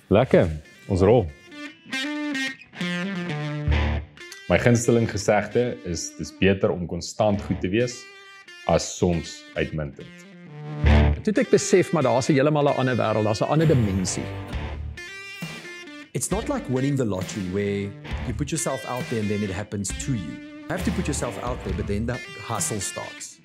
Lekker, ons rol. My gunsteling gesegde is, dis beter om konstant goed te wees, as soms uitmuntend. Toe het ek besef, maar daar's 'n heeltemal 'n ander wêreld, daar's 'n ander dimensie. It's not like winning the lottery where you put yourself out there and then it happens to you. You have to put yourself out there, but then that hustle starts.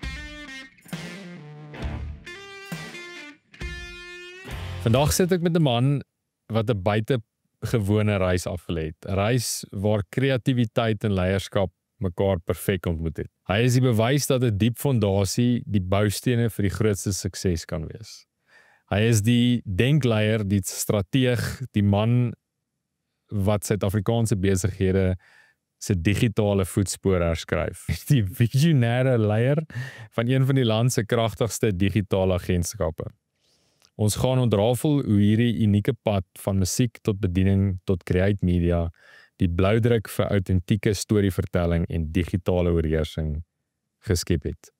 Vandag sit ek met 'n man wat 'n buitengewone reis afgelê het. 'n Reis waar kreatiwiteit en leierskap mekaar perfek ontmoet het. Hy is die bewys dat 'n diep fondasie die boustene vir die grootste sukses kan wees. Hy is die denkleier, die strateeg, die man wat Suid-Afrikaanse besighede se digitale voetspore herskryf. Die visionêre leier van een van die land se kragtigste digitale agentskappe. Ons gaan ontrafel hoe hierdie unieke pad van musiek tot bediening tot create media, die bloudruk vir autentieke storievertelling en digitale oorheersing geskep het.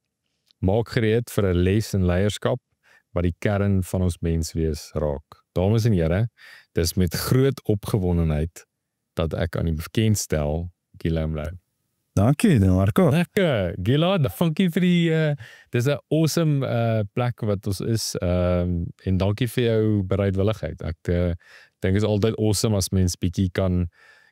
Maak gereed vir 'n les in leierskap wat die kern van ons menswees raak. Dames en here, dis met groot opgewondenheid dat ek aan u bekendstel Guillaume Lou. Dankie, Marco. Lekker, Gila, dankie vir die, dis 'n awesome plek wat ons is, en dankie vir jou bereidwilligheid. Ek dink is altyd awesome as mens bietjie kan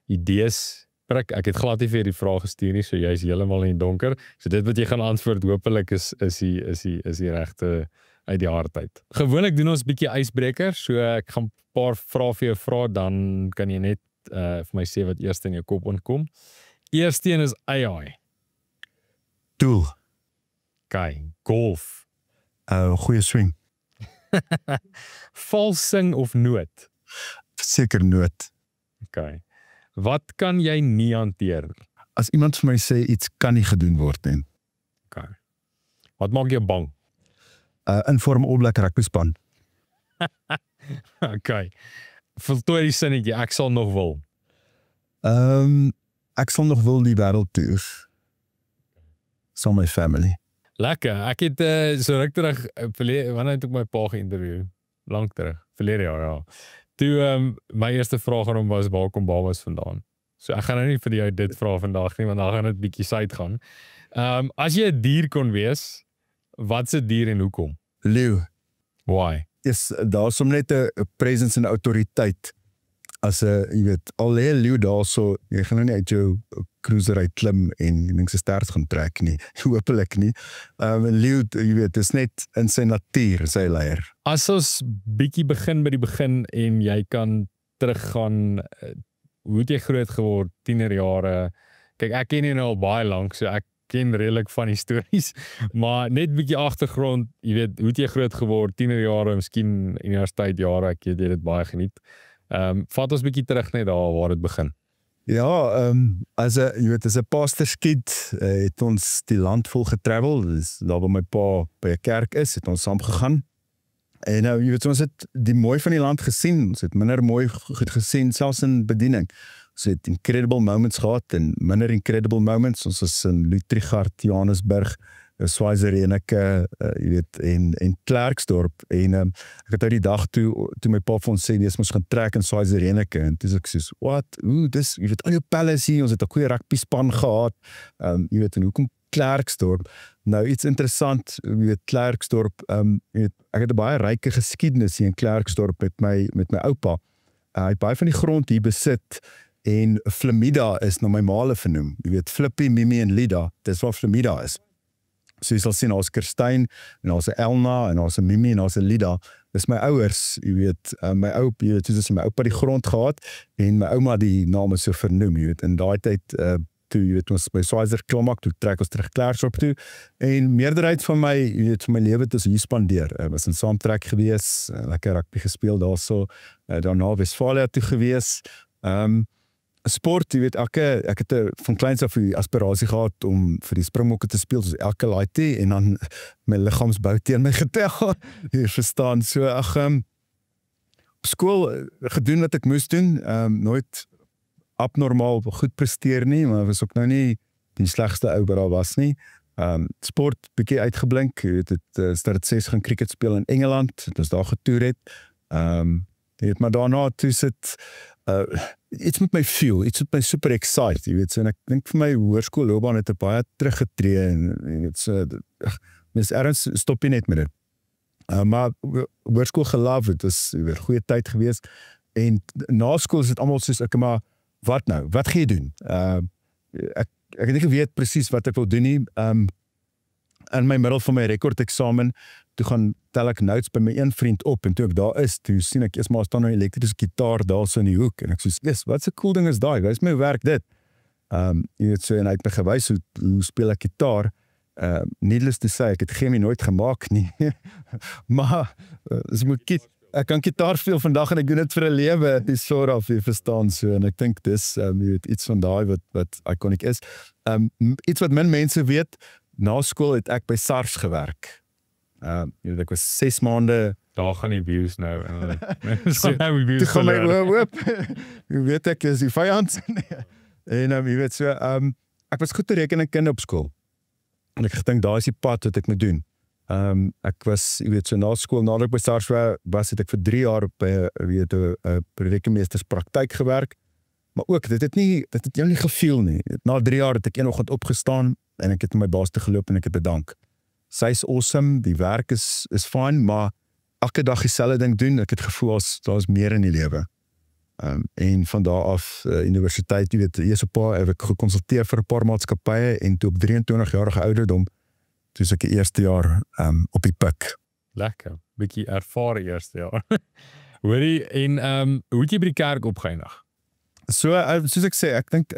idees prik. Ek het glad nie vir die vraag gestuur nie, so jy is heeltemal in die donker. So dit wat jy gaan antwoord, hopelik is die regte uit die hardheid. Gewoonlik doen ons bietjie ysbreker, so ek gaan 'n paar vrae vir jou vra, dan kan jy net vir my sê wat eers in jou kop ontkom. Eerste een is AI. Doel. Okay, golf. Goeie swing. Vals sing of noot? Seker noot. Okay. Wat kan jy nie hanteer? As iemand vir my sê iets kan nie gedoen word nie. Okay. Wat maak jou bang? Inform All Black rugby span. Okay. Voltooi die sinnetjie, ek sal nog wil. Ek sal nog wil die wêreld toer. Saam my family. Lekker. Ek het so ruk terug, wanneer het ek my pa geïnterview? Lank terug, verlede jaar, ja. Toe my eerste vraag aan hom was, waar kom babas vandaan? So ek gaan nou nie vir jou dit vra vandag nie, want dan gaan dit bietjie suid gaan. As jy 'n dier kon wees, wat se dier en hoekom? Leeu. Why? Daar's hom net 'n presence en autoriteit. As jy weet, al lê leeu daarso, jy gaan nou nie uit jou cruiser uit klim en jy dink sy stert gaan trek nie. Hoopelik nie. Leeu, jy weet, is net in sy natuur, sy leier. As ons bietjie begin by die begin en jy kan teruggaan, hoe het jy groot geword, tienerjare? Kyk, ek ken jy nou al baie lank, so ek ken redelik van die stories, maar net bietjie agtergrond, jy weet, hoe het jy groot geword, tienerjare, miskien universiteitjare, ek het dit baie geniet. Vat ons bietjie terug net daar waar dit begin. Ja, as 'n pastorskid het ons die land vol getravel, dus daar waar my pa by 'n kerk is, het ons saam gegaan. En jy weet, ons het die mooi van die land gesien, ons het minder mooi goed gesien, selfs in bediening. Ons het incredible moments gehad en minder incredible moments. Ons was in Lutrichard, Johannesburg, Swaziland, jy weet, en Klerksdorp. En ek het uit die dag toe my pa vir ons sê, nee, ons gaan trek in Swaziland. En toe is ek soos, what? Dis, jy weet, al jou pelle is hier, ons het 'n goeie rugby span gehad. Jy weet, en hoekom Klerksdorp? Nou, iets interessant, jy weet, Klerksdorp, jy weet, ek het 'n baie ryke geskiedenis hier in Klerksdorp met my oupa. Hy het baie van die grond hier besit, en Flamida is na my maale vernoem. Jy weet, Flippie, Mimi en Lida, dis waar Flamida is. So jy sal sien, daar's Kirstyn, en daar's Elna, en daar's Mimi, en daar's Lida. Dis my ouers, jy weet, my oupa, jy weet, soos my oupa die grond gehad, en my ouma die naam is so vernoem, jy weet, in daai tyd, toe, jy weet, ons by Swaziland Klommak, toe trek ons terug Klerksdorp toe, en meerderheid van my, jy weet, van my lewe het ons hier spandeer. Was in saamtrek gewees, lekker rugby gespeel daarso, daarna Westfalia toe gewees, sport, jy weet, ek het van kleins af die aspirasie gehad om vir die Springbokke te speel, soos elke laaitie, en dan my liggaamsbou teen my getel, jy verstaan, so, op skool gedoen wat ek moes doen, nooit abnormaal goed presteer nie, maar was ook nou nie die slegste ou wat daar was nie. Sport, bietjie uitgeblink, jy weet, het Stad 6 gaan cricket speel in Engeland, het ons daar getoer het, Jy weet, maar daarna toe sit iets met my feel, iets met my super excite, jy weet, so, en ek dink vir my hoërskoolloopbaan het baie teruggetree en jy weet, so, mens ergens stop jy net met dit. Maar hoërskool geloof, het was weer goeie tyd gewees, en na skool is het allemaal soos, ek maar, wat nou, wat gaan jy doen? Ek het nie geweet presies wat ek wil doen nie, in my middel van my rekordeksamen, toe gaan tel ek notes by my een vriend op, en toe ek daar is, toe sien ek eers maar staan 'n elektrische gitaar daar so in die hoek, en ek soos, yes, wat 'n cool ding is daai, wys my hoe werk dit? Jy weet so, en hy het my gewys hoe speel ek gitaar, needless to say, ek het chemie nooit gemaak nie, maar, ek kan gitaar speel vandag en ek doen dit vir 'n lewe, die soort of, jy verstaan so, en ek dink dis, jy weet, iets van daai wat iconic is. Iets wat min mense weet, na skool het ek by SARS gewerk. Jy weet, ek was 6 maande... Daar gaan die views nou. Toe gaan my oop. Jy weet ek, is die vyand. En jy weet so, ek was goed te rekenkunde op skool. En ek gedink, daar is die pad wat ek moet doen. Ek was, jy weet, so na skool, nadat ek by SARS was, het ek vir 3 jaar op rekenmeesters praktyk gewerk, maar ook, dit het jou nie gevoel nie. Na 3 jaar het ek een oggend opgestaan, en ek het my baas te geloop, en ek het bedank. Sy is awesome, die werk is fyn, maar elke dag dieselfde ding doen, ek het gevoel as daar is meer in die lewe. En van daar af, universiteit, jy weet, eers heb ek geconsulteer vir 'n paar maatskappye, en toe op 23-jarige ouderdom, toe is ek die eerste jaar op die pik. Lekker, bietjie ervare eerste jaar. Hoorie, en hoe het jy by die kerk opgeëindig? So, soos ek sê, ek dink,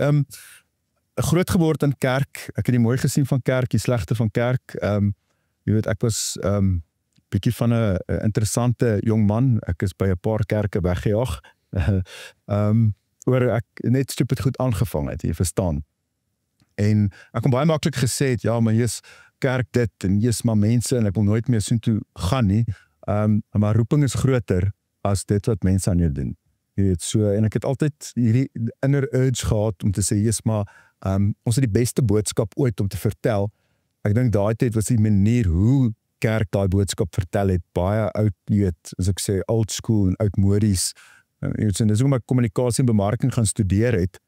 groot geword in kerk, ek het die mooi gesien van kerk, die slegte van kerk, jy weet, ek was bietjie van 'n interessante jong man, ek is by 'n paar kerke weggejaag, oor ek net stupid goed aangevang het, jy verstaan. En ek kon baie maklik gesê het, ja, maar hier is kerk dit, en hier is maar mense, en ek wil nooit meer soontoe gaan nie, maar roeping is groter as dit wat mense aan jou doen. Jy weet, so, en ek het altyd hierdie inner urge gehad om te sê, yes, maar ons het die beste boodskap ooit om te vertel. Ek dink daai tyd was die manier hoe kerk daai boodskap vertel het, baie oud, jy weet, as ek sê, old school en oudmodies. Jy weet, en dis hoekom ek kommunikasie en bemarking gaan studeer het,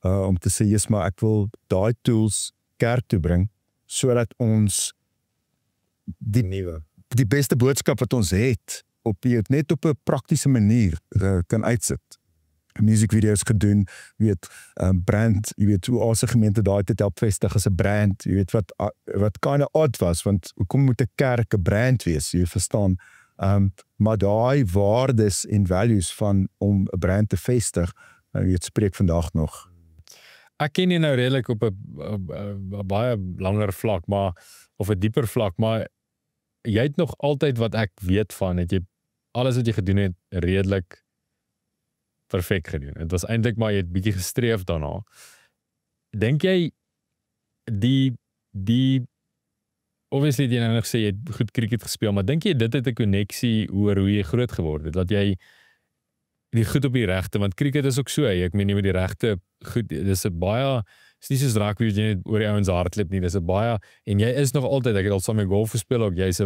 om te sê, yes, maar ek wil daai tools kerk toe bring, sodat ons die beste boodskap wat ons het, net op 'n praktiese manier kan uitsit. Musiekvideo's gedoen, jy weet, brand, jy weet, hoe ons gemeente daai tyd help vestig as 'n brand, jy weet, wat kinda odd was, want hoekom moet 'n kerk 'n brand wees, jy verstaan, maar daai waardes en values van om 'n brand te vestig, jy weet, spreek vandag nog. Ek ken jy nou redelik op 'n baie langer vlak, of 'n dieper vlak, maar jy het nog altyd wat ek weet van, het jy alles wat jy gedoen het, redelik perfek gedoen. Het was eintlik maar, jy het bietjie gestreef daarna. Dink jy, obviously het jy nou nog gesê, jy het goed cricket gespeel, maar dink jy dit het 'n koneksie oor hoe jy groot geword het, dat jy die goed op die regte, want cricket is ook so, ek meen nie met die regte goed, dis 'n baie, is nie soos rugby wat jy net oor die ouens hardloop nie, dis 'n baie, en jy is nog altyd, ek het al saam met golf gespeel ook, jy is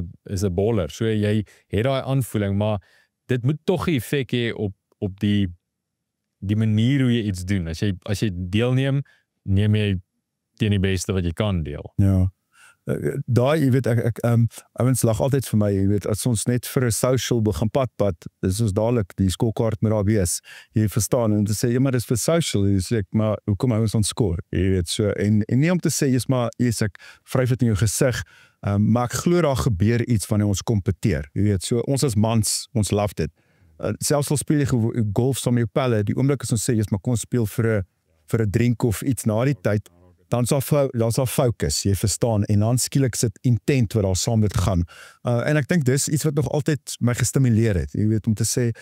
'n bowler, so jy het daai aanvoeling, maar dit moet tog 'n effek hê op die manier hoe jy iets doen. As jy deelneem, neem jy teen die beste wat jy kan deel. Ja. Daai, jy weet, ouens lag altyd vir my, jy weet, as ons net vir 'n social wil gaan padpad, dis ons dadelik die skoolkaart met daar wees, jy verstaan, en te sê, ja, maar dis vir social, jy sê, maar hoekom hou ons ons skoor, jy weet, so, en nie om te sê, jy is ek vryf het in jou gesig, maar ek glo daar gebeur iets wanneer ons kompeteer, jy weet, so, ons as mans, ons love dit, selfs al speel jy golf saam met jou pelle, die oomblik as ons sê, jy maar kom speel vir 'n drink of iets na die tyd, dan is daar fokus, jy verstaan, en dan skielik sit intent wat daar saam met gaan. En ek dink dis iets wat nog altyd my gestimuleer het, jy weet, om te sê,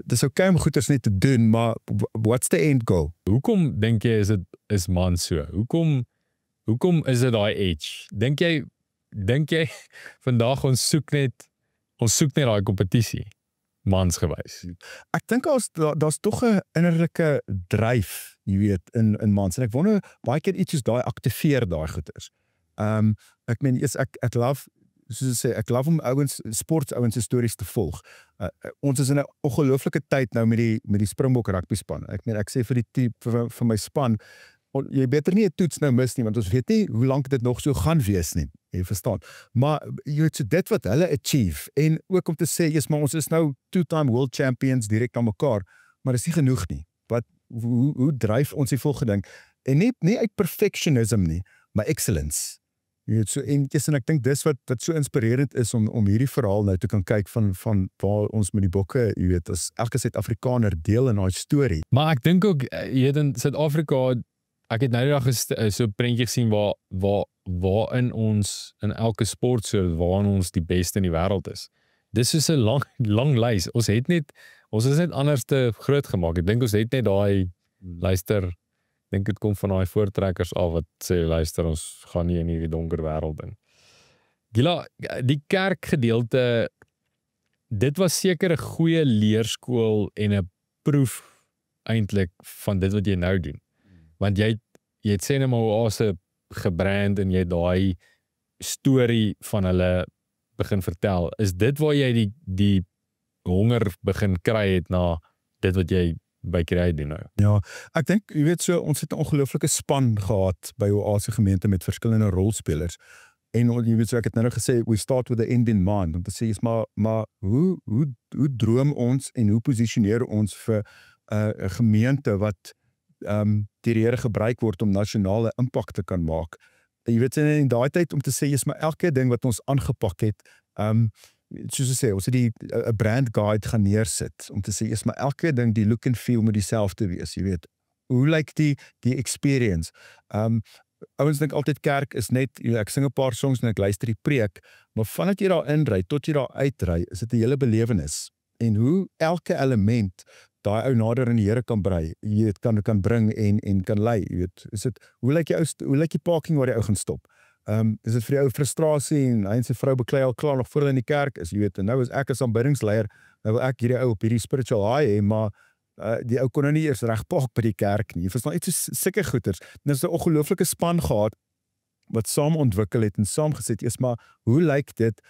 dis okay om goeders net te doen, maar what's the end goal? Hoekom dink jy is man so? Hoekom is dit daai edge? Dink jy vandag ons soek net daai kompetisie? Mans gewys. Ek dink daar's tog 'n innerlike dryf, jy weet, in mans, en ek wonder baie keer iets soos daai aktiveer daai goeders. Ek meen, ek love soos ek sê, ek love om sportsouens se stories te volg. Ons is in 'n ongelooflike tyd nou met die Springbok rugby span. Ek sê vir vir my span, jy beter nie 'n toets nou mis nie, want ons weet nie hoe lank dit nog so gaan wees nie. Jy verstaan. Maar jy weet, so dit wat hulle achieve, en ook om te sê, maar ons is nou 2-time world champions direk aan mekaar, maar dis nie genoeg nie. Hoe dryf ons die volgende ding? En nie uit perfectionism nie, maar excellence. Jy weet, so en ek dink dis wat so inspirerend is om hierdie verhaal nou te kan kyk van waar ons met die bokke, jy weet, as elke Suid-Afrikaner deel in daai storie. Maar ek dink ook, jy weet, in Suid-Afrika, ek het nou die dag so 'n prentjie gesien waarin ons in elke sportsoort waarin ons die beste in die wêreld is. Dis soos 'n lang lys. Ons is net anders te groot gemaak. Ek dink ons het net daai luister, dink dit kom van daai voortrekkers af wat sê luister, ons gaan nie in hierdie donker wêreld in. Gila, die kerkgedeelte, dit was seker 'n goeie leerskool en 'n proef eintlik van dit wat jy nou doen. Want jy het sê net maar Oase gebrand en jy het daai storie van hulle begin vertel. Is dit waar jy die honger begin kry het na dit wat jy by kry doen nou? Ja, ek dink, jy weet so, ons het 'n ongelooflike span gehad by Oase gemeente met verskillende rolspelers. En jy weet so, ek het nou gesê, we start with the end in mind, om te sê, maar hoe droom ons en hoe posisioneer ons vir 'n gemeente wat deur die Here gebruik word om nasionale impak te kan maak. Jy weet, in daai tyd om te sê, maar elke ding wat ons aangepak het, soos ek sê, ons het 'n brand guide gaan neersit, om te sê, maar elke ding, die look and feel moet dieselfde wees, jy weet. Hoe lyk die experience? Ouens dink altyd kerk is net, ek sing 'n paar songs en ek luister die preek, maar vandat jy daar inry tot jy daar uitry, is dit 'n hele belewenis. En hoe elke element daai ou nader in die Here kan brei, jy weet, kan bring en kan lei, jy weet. Hoe lyk die parking waar die ou gaan stop? Is dit vir die ou frustrasie en hy en sy vrou beklei al klaar nog voor hulle in die kerk is, jy weet, en nou is ek as aanbiddingsleier, nou wil ek hierdie ou op hierdie spiritual high hê, maar die ou kon nou nie eers reg park by die kerk nie. Jy verstaan, iets so sulke goeters. En dis 'n ongelooflike span gehad wat saam ontwikkel het en saam gesê het, maar hoe lyk dit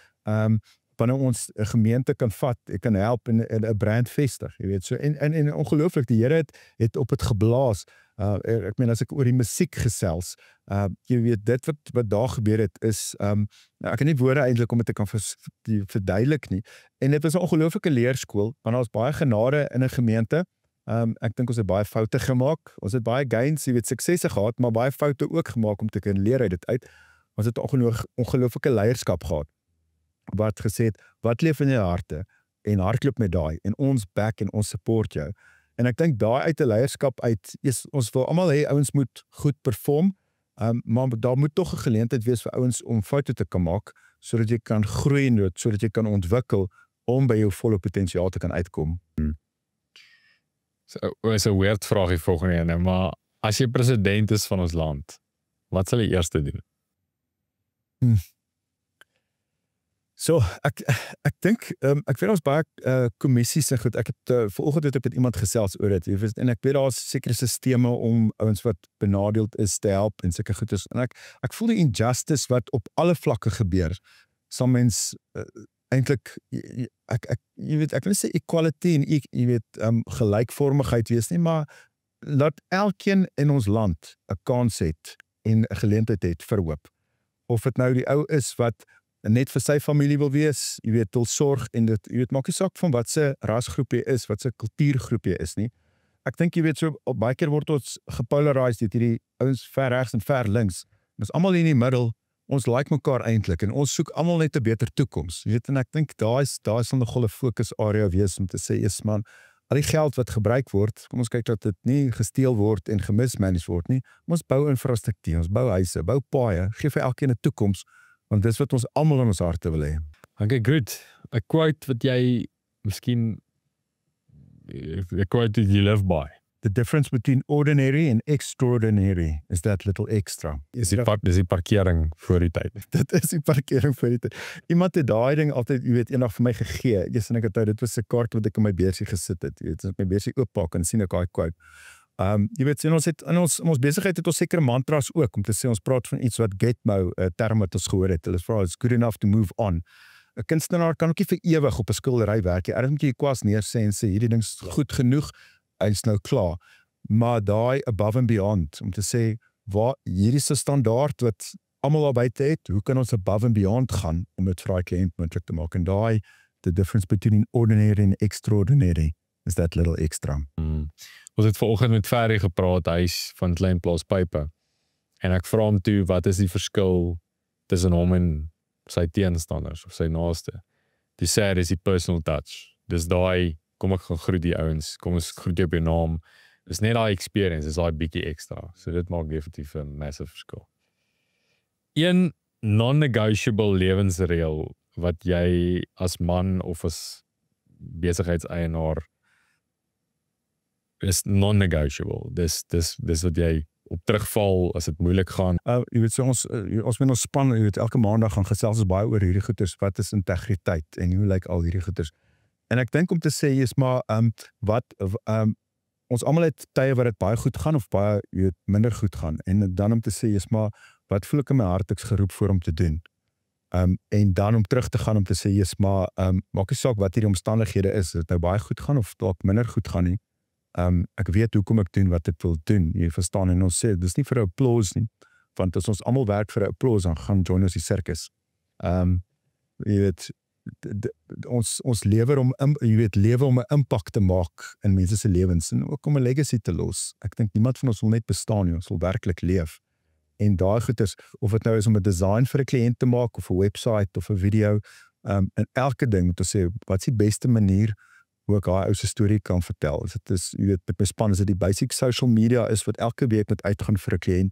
wanneer ons 'n gemeente kan vat, ek kan help in 'n brand vestig, jy weet, so en ongelooflik, die Here het op dit geblaas. Ek meen, as ek oor die musiek gesels, jy weet, dit wat daar gebeur het is, ek het nie woorde eintlik om dit te kan verduidelik nie, en dit was 'n ongelooflike leerskool, want daar's baie genade in 'n gemeente. Ek dink ons het baie foute gemaak, ons het baie gains, jy weet, suksesse gehad, maar baie foute ook gemaak om te kan leer uit dit uit. Ons het 'n ongelooflike leierskap gehad, wat gesê het, wat leef in jou harte, en hardloop met daai, en ons back en ons support jou. En ek dink daai uit 'n leierskap uit, ons wil almal hê ouens moet goed perform, maar daar moet tog 'n geleentheid wees vir ouens om foute te kan maak, sodat jy kan groei en sodat jy kan ontwikkel om by jou volle potensiaal te kan uitkom. So, is 'n weird vraagie volgende ene, maar as jy president is van ons land, wat sal jy eers doen? So, ek dink, ek weet ons baie kommissies en goed, ek het vanoggend het ek met iemand gesels oor dit, en ek weet daar is sekere sisteme om ouens wat benadeeld is te help en sulke goedes, en ek voel die injustice wat op alle vlakke gebeur, sal mens eintlik, jy weet, ek wil sê equality en jy weet, gelykvormigheid wees nie, maar laat elkeen in ons land 'n kans het en 'n geleentheid het vir hoop. Of dit nou die ou is wat net vir sy familie wil wees, jy weet, wil sorg en dit, jy weet, maak nie saak van wat se rasgroep jy is, wat se kultuurgroep jy is nie. Ek dink jy weet so, baie keer word ons gepolarised deur hierdie ouens ver regs en ver links. Ons almal hier in die middel, ons like mekaar eintlik en ons soek almal net 'n beter toekoms. Jy weet, en ek dink daai sal nogal 'n fokusarea wees om te sê, man, al die geld wat gebruik word, kom ons kyk dat dit nie gesteel word en gemismanage word nie. Ons bou infrastruktuur, ons bou huise, bou paaie, gee vir elkeen 'n toekoms. Want dis wat ons almal in ons harte wil hê. Okay, good. 'n quote wat jy miskien 'n quote that you live by. The difference between ordinary and extraordinary is that little extra. Dis die parkering voor die tyd. Dit is die parkering voor die tyd. Iemand het daai ding altyd, jy weet, eendag vir my gegee. En ek het dit was 'n kaart wat ek in my beursie gesit het. Jy weet, as ek my beursie ooppak en sien ek daai quote. Jy weet, in ons besigheid het ons sekere mantras ook, om te sê, ons praat van iets wat Getmo, 'n term wat ons gehoor het, hulle vra, it's good enough to move on. 'n Kunstenaar kan ook nie vir ewig op 'n skildery werk nie. Erns moet jy kwas neersê en sê, hierdie ding is goed genoeg, hy's nou klaar. Maar daai above and beyond, om te sê, hierdie is 'n standaard wat almal daar buite het, hoe kan ons above and beyond gaan om dit vir daai kliënt moontlik te maak? En daai, the difference between ordinary and extraordinary, is that little extra. Ons het vanoggend met Ferry gepraat, hy is van Klein Plaas Pype. En ek vra hom toe, wat is die verskil tussen hom en sy teenstanders of sy naaste? Die sê, dis die personal touch. Dis daai, kom ek gaan groet die ouens, kom ons groet jou op jou naam. Dis net daai experience, dis daai bietjie extra. So dit maak definitief 'n massive verskil. Een non-negotiable lewensreël wat jy as man of as besigheidseienaar is non-negotiable. Dis wat jy op terugval as dit moeilik gaan. Jy weet, so ons met ons span, jy weet, elke maandag gaan gesels ons baie oor hierdie goeters, wat is integriteit en hoe lyk al hierdie goeters. En ek dink om te sê is maar ons almal het tye waar dit baie goed gaan of baie minder goed gaan. En dan om te sê is maar wat voel ek in my hart ek's geroep voor om te doen. En dan om terug te gaan om te sê is maar maak nie saak wat hierdie omstandighede is, dit nou baie goed gaan of dalk minder goed gaan nie. Ek weet hoekom ek doen wat ek wil doen. Jy verstaan, en ons sê dis nie vir 'n applause nie, want as ons almal werk vir 'n applause, dan gaan join ons die sirkus. Jy weet, ons lewe om 'n impak te maak in mense se lewens en ook om 'n legacy te los. Ek dink niemand van ons wil net bestaan nie, ons wil werklik leef. En daai goeders, of dit nou is om 'n design vir 'n kliënt te maak of 'n website of 'n video, en elke ding moet ons sê, wat is die beste manier hoe ek daai ou se storie kan vertel? Dit is, jy weet, met my span is dit die basic social media is wat elke week moet uitgaan vir 'n kliënt.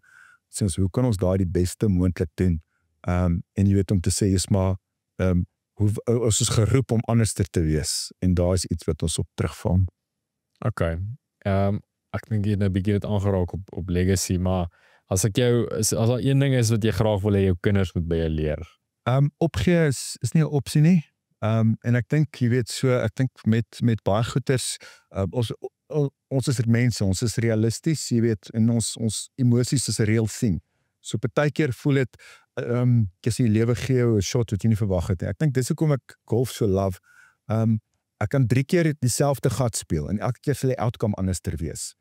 Sê ons, hoe kan ons daai die beste moontlik doen? En jy weet, om te sê is maar ons is geroep om anderster te wees, en daar is iets wat ons op terugval. Okay. Ek dink jy het nou 'n bietjie dit aangeraak op legacy, maar as daar een ding is wat jy graag wil hê jou kinders moet by jou leer. Opgee is nie 'n opsie nie. En ek dink, jy weet, ek dink met baie goeders, ons is mense, ons is realisties, jy weet, en ons emosies is reël sien. So partykeer voel dit, as jy lewe gee jou 'n shot wat jy nie verwag het nie. Ek dink dis hoekom ek golf so love. Ek kan 3 keer dieselfde gat speel en elke keer sal die outcome anders wees.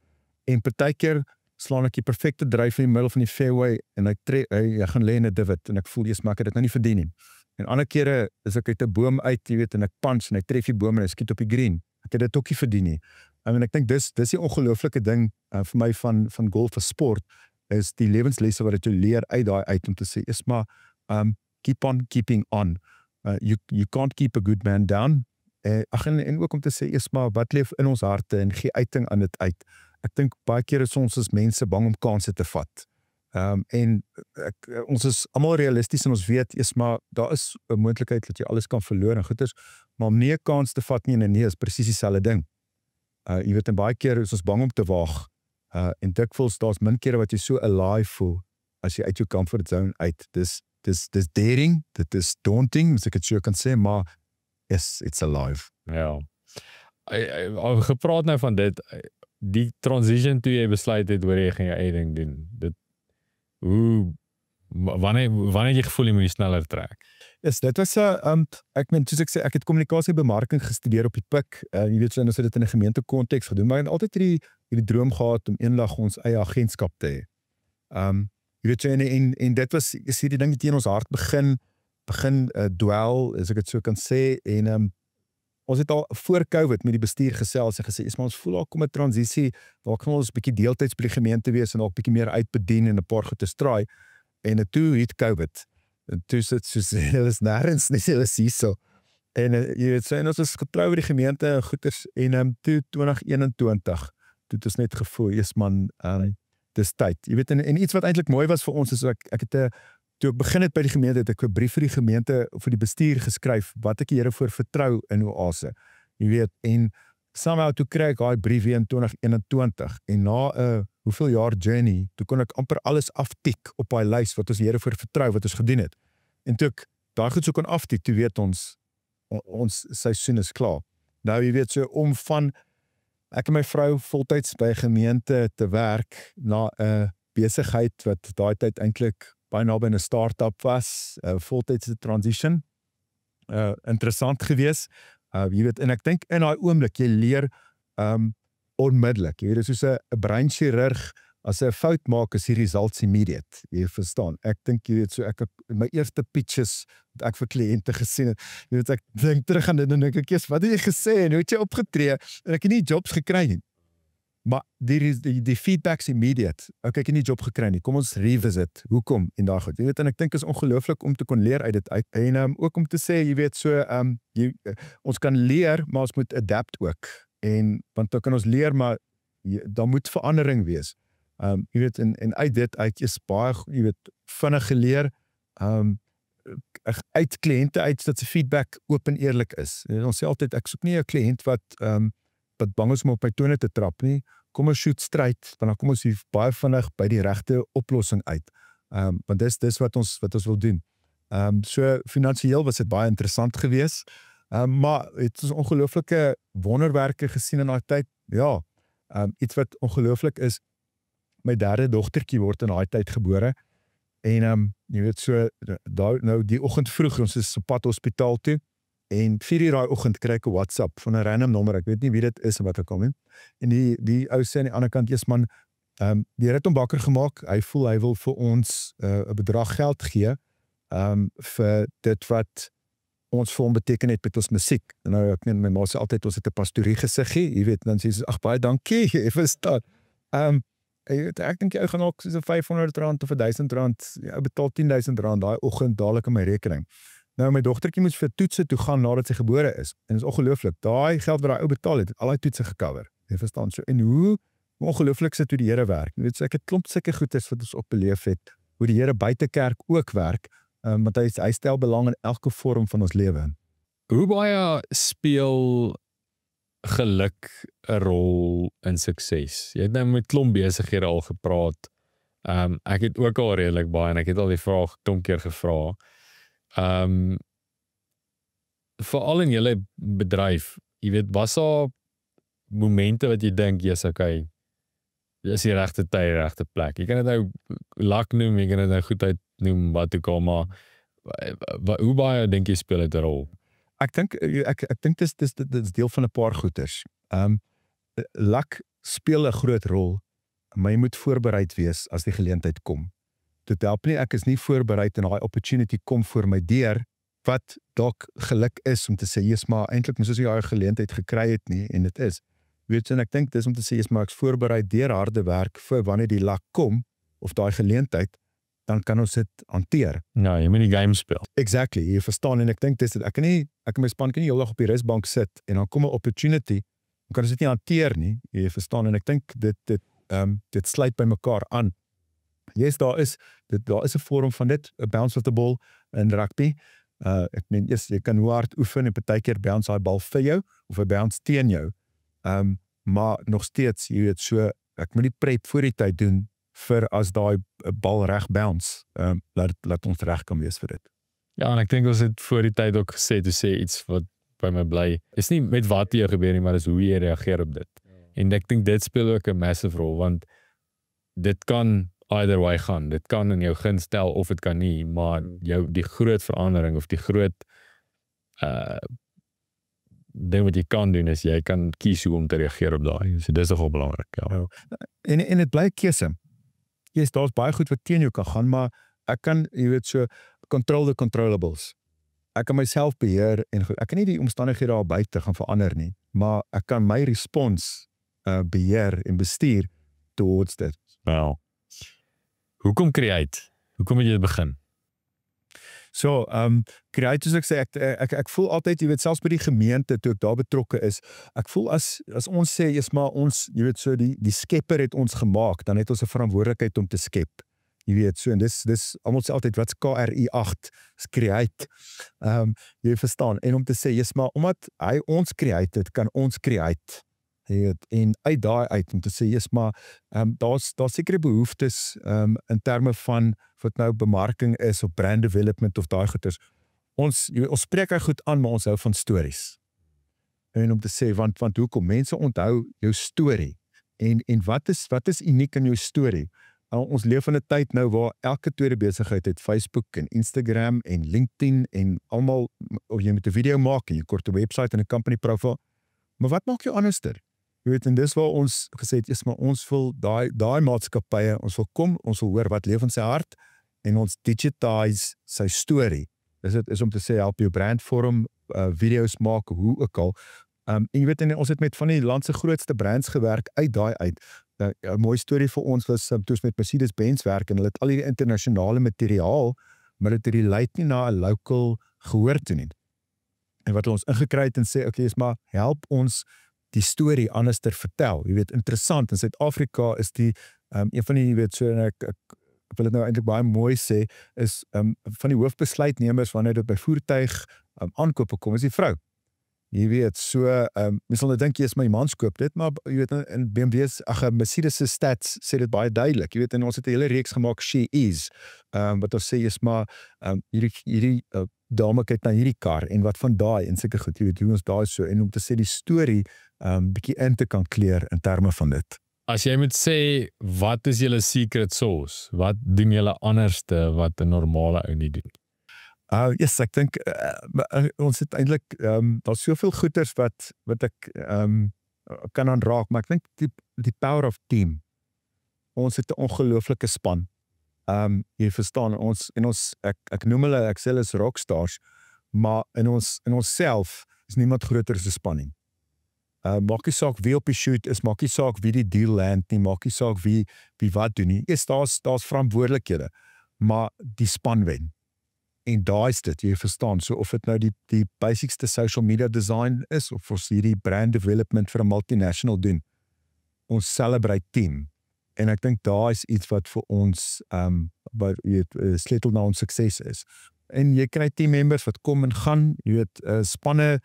En partykeer slaan ek die perfekte dryf in die middel van die fairway en hy gaan lê in 'n divot en ek voel eers maar ek het dit nou nie verdien nie. En ander kere is ek uit 'n boom uit, jy weet, en ek punch en hy tref die boom en hy skiet op die green. Ek het dit ook nie verdien nie. En ek dink dis die ongelooflike ding vir my van golf as sport, is die lewenslesse wat dit jou leer uit daai uit om te sê, is maar keep on keeping on. You can't keep a good man down. En ook om te sê, is maar wat leef in ons harte en gee uiting aan dit uit. Ek dink baie keer is ons as mense bang om kansse te vat. Ons is almal realisties en ons weet, is maar daar is 'n moontlikheid dat jy alles kan verloor en goeders, maar om nie 'n kans te vat nie en nee is presies dieselfde ding. Jy weet, en baie keer is ons bang om te waag. En dikwels daar's min kere wat jy so alive voel as jy uit jou comfort zone uit. Dis daring, dit is daunting, as ek dit so kan sê, maar yes, it's alive. Ja. Gepraat nou van dit, die transition toe jy besluit het oor jy gaan jou eie ding doen. Wanneer het jy gevoel jy moet sneller trek? Yes, dit was ek meen, soos ek sê, ek het kommunikasiebemarking gestudeer op die PUK. Jy weet, ons het dit in 'n gemeentekonteks gedoen, maar ek het altyd hierdie droom gehad om eendag ons eie agentskap te hê. Jy weet, en dit was, is hierdie ding wat in ons hart begin dwel, as ek dit so kan sê, en ons het al voor COVID met die bestuur gesels en gesê, maar ons voel al kom 'n transisie, waar kan ons 'n bietjie deeltyds by die gemeente wees en ook bietjie meer uitbedien en 'n paar goed te straai, en toe het COVID. En toe sit soos, hulle is nergens, nie hulle is hierso. En jy weet, so, en ons is getrou by die gemeente en goeders, en toe 2021, toe het ons net gevoel, man, dis tyd. Jy weet, en iets wat eintlik mooi was vir ons, is toe ek begin het by die gemeente, het ek 'n brief vir die gemeente, vir die bestuur geskryf, wat ek die Here voor vertrou in Oase. Jy weet, en somehow toe kry ek daai brief weer in 2021, en na hoeveel jaar journey, toe kon ek amper alles aftik op daai lys, wat ons die Here voor vertrou, wat ons gedoen het. En toe ek daai goed so kon aftik, toe weet ons seisoen is klaar. Nou, jy weet, so om van ek en my vrou voltyds by 'n gemeente te werk na 'n besigheid wat daai tyd eintlik baie naby 'n start-up was, 'n voltydse transition. Interessant gewees. Jy weet, en ek dink in daai oomblik jy leer onmiddellik. Jy weet, dit is soos 'n breinchirurg, as hy 'n fout maak, is die results immediate. Jy verstaan. Ek dink jy weet so ek my eerste pitches wat ek vir kliënte gesien het. Jy weet ek dink terug aan dit en dink ek, wat het jy gesê en hoe het jy opgetree? En ek het nie jobs gekry nie. Maar die feedback's immediate. Okay, ek het nie job gekry nie. Kom ons revisit. Hoekom en daai goed. Jy weet, en ek dink is ongelooflik om te kon leer uit dit uit. En ook om te sê, jy weet so ons kan leer, maar ons moet adapt ook. En want dan kan ons leer, maar daar moet verandering wees. Jy weet, en uit dit uit is baie, jy weet, vinnig geleer, uit kliënte uit dat se feedback oop en eerlik is. En ons sê altyd, ek soek nie 'n kliënt wat bang is om op my tone te trap nie. Kom ons shoot straight, dan kom ons hier baie vinnig by die regte oplossing uit. Want dis wat ons wil doen. So finansiëel was dit baie interessant geweest. Maar het is ongelooflike wonderwerke gesien in daai tyd. Ja, iets wat ongelooflik is. My derde dogtertjie word in daai tyd gebore. En jy weet so nou die oggend vroeg, ons is op pad hospitaal toe. En 4:00 daai oggend kry ek 'n WhatsApp van 'n random nommer. Ek weet nie wie dit is en wat ek kom nie. En die ou sê aan die ander kant, "Jesus man, die Here het hom wakker gemaak. Hy voel hy wil vir ons 'n bedrag geld gee vir dit wat ons vir hom beteken het met ons musiek." En nou ek meen my ma sê altyd ons het 'n pastorie gesiggie, jy weet, dan sê sy, "Ag baie dankie, jy verstaan." Ek dink jy gaan ook so R500 of R1000, jy betaal R10,000 daai oggend dadelik in my rekening. Nou my dogtertjie moet vir toetse toe gaan nadat sy gebore is. En dit is ongelooflik. Daai geld wat daai ou betaal het al die toetse gecover. Jy verstaan so. En hoe ongelooflik sit hoe die Here werk. Jy weet so ek het klomp sulke goedes wat ons op beleef het. Hoe die Here buite kerk ook werk, want hy stel belang in elke vorm van ons lewe. Hoe baie speel geluk 'n rol in sukses? Jy het nou met klomp besighede al gepraat. Ek het ook al redelik baie en ek het al die vraag 'n keer gevra. Veral in julle bedryf, jy weet, was daar momente wat jy dink, yes, okay, dis die regte tyd, regte plek. Jy kan dit nou luck noem, jy kan dit nou goedheid noem, wat ook al, maar hoe baie dink jy speel dit 'n rol? Ek dink dis deel van 'n paar goeters. Luck speel 'n groot rol, maar jy moet voorbereid wees as die geleentheid kom. Dit help nie, ek is nie voorbereid en daai opportunity kom voor my deur, wat dalk geluk is om te sê, "Jesus, maar eintlik moes jy daai geleentheid gekry het nie," en dit is. Weet jy, en ek dink dis om te sê, "Jesus, maar ek's voorberei deur harde werk vir wanneer die luck kom of daai geleentheid, dan kan ons dit hanteer." Ja, jy moet die game speel. Exactly, jy verstaan, en ek dink dis dit. Ek en my span kan nie heeldag op die rusbank sit en dan kom 'n opportunity, dan kan ons dit nie hanteer nie. Jy verstaan, en ek dink dit sluit by mekaar aan. Yes, daar is 'n vorm van dit, 'n bounce of the ball in rugby. Ek meen, jy kan hoe hard oefen en partykeer bounce daai bal vir jou of 'n bounce teen jou. Maar nog steeds, jy weet, so ek moet die prep voor die tyd doen vir as daai bal reg bounce. Laat ons reg kan wees vir dit. Ja, en ek dink ons het voor die tyd ook gesê, toe sê iets wat by my bly. Is nie met wat jy gebeur nie, maar dis hoe jy reageer op dit. En ek dink dit speel ook 'n massive rol, want dit kan either way gaan. Dit kan in jou guns stel of dit kan nie, maar die groot verandering of die groot ding wat jy kan doen is jy kan kies hoe om te reageer op daai. So dis nogal belangrik, ja. En dit bly 'n keuse. Yes, daar's baie goed wat teen jou kan gaan, maar ek kan, jy weet, so control the controllables. Ek kan myself beheer en ek kan nie die omstandighede daar buite gaan verander nie, maar ek kan my respons beheer en bestuur towards dit. Wel. Hoekom create? Hoekom het jy dit begin? So, create, soos ek sê, ek voel altyd, jy weet, selfs by die gemeente toe ek daar betrokke is, ek voel as ons sê, is maar ons, jy weet, so die skepper het ons gemaak, dan het ons 'n verantwoordelikheid om te skep. Jy weet, so, en dis almal sê altyd, wat is KRI8? Is create. Jy verstaan, en om te sê, is maar, omdat hy ons create het, kan ons create. En uit daai uit om te sê, is maar, daar's sekere behoeftes in terme van wat nou bemarking is of brand development of daai goeders. Ons spreek hy goed aan, maar ons hou van stories. En om te sê, want hoekom? Mense onthou jou storie. En wat is uniek in jou storie? Ons leef in 'n tyd nou waar elke tweede besigheid het Facebook en Instagram en LinkedIn en almal, of jy moet 'n video maak en jy kort 'n website en 'n company profile. Maar wat maak jou anderster? Jy weet, en dis waar ons gesê het, is maar ons wil daai maatskappye, ons wil hoor wat leef in sy hart en ons digitize sy storie. Dit is om te sê, help jou brand vorm, video's maak, hoe ook al. En jy weet, en ons het met van die land se grootste brands gewerk uit daai uit. 'n Mooi storie vir ons was toe ons met Mercedes-Benz werk en hulle het al die internasionale materiaal, maar dit relate nie na 'n local gehoor toe nie. En wat ons ingekry het en sê, okay, is maar help ons die storie anders te vertel. Jy weet, interessant, in Suid-Afrika is die een van die, jy weet, so, en ek wil dit nou eintlik baie mooi sê, is van die hoofbesluitnemers wanneer dit by voertuig aankope kom, is die vrou. Jy weet, so, mens sal nou dink, jy is my mans koop dit, maar jy weet, in BMW's, Mercedes se stats sê dit baie duidelik, jy weet, en ons het 'n hele reeks gemaak, She Is, wat ons sê is maar, hierdie dame kyk na hierdie kar, en wat van daai, en seker goed, jy weet, hoe ons daai so, en om te sê die storie, bietjie in te kan kleer in terme van dit. As jy moet sê, wat is julle secret sauce? Wat doen julle anderste wat 'n normale ou nie doen? Yes, ek dink, ons het eintlik, daar's soveel goeders wat ek kan aanraak, maar ek dink die power of team. Ons het 'n ongelooflike span. Jy verstaan, ek noem hulle, ek sê hulle is rockstars, maar in ons self is niemand groter as 'n span nie. Maak nie saak wie op die shoot is, maak nie saak wie die deal land nie, maak nie saak wie wat doen nie. Eers daar's verantwoordelikhede, maar die span wen. En daai is dit, jy verstaan, so of dit nou die basicste social media design is, of ons hierdie brand development vir 'n multinational doen, ons celebrate team, en ek dink daar is iets wat vir ons, sleutel na ons sukses is, en jy kry team members wat kom en gaan, jy weet, spanne,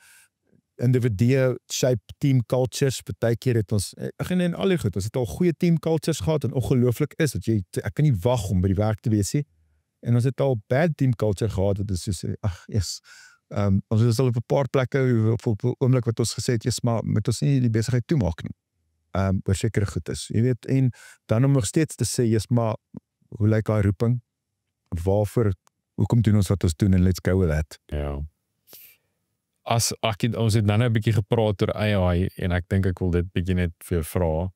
individue, shape team cultures, partykeer het ons, en al die goed, ons het al goeie team cultures gehad, en ongelooflik is, dat ek kan nie wag om by die werk te wees nie, en ons het al bad team culture gehad, dat is so, yes, ons is al op 'n paar plekke, op 'n oomblik wat ons gesê het, yes, maar moet ons nie die besigheid toemaak nie, oor sekere goed is, jy weet, en dan om nog steeds te sê, yes, maar, hoe lyk daai roeping, hoekom doen ons wat ons doen, en let's go with that. Ja. Ons het nou 'n bietjie gepraat oor AI, en ek dink ek wil dit bietjie net vir jou vra,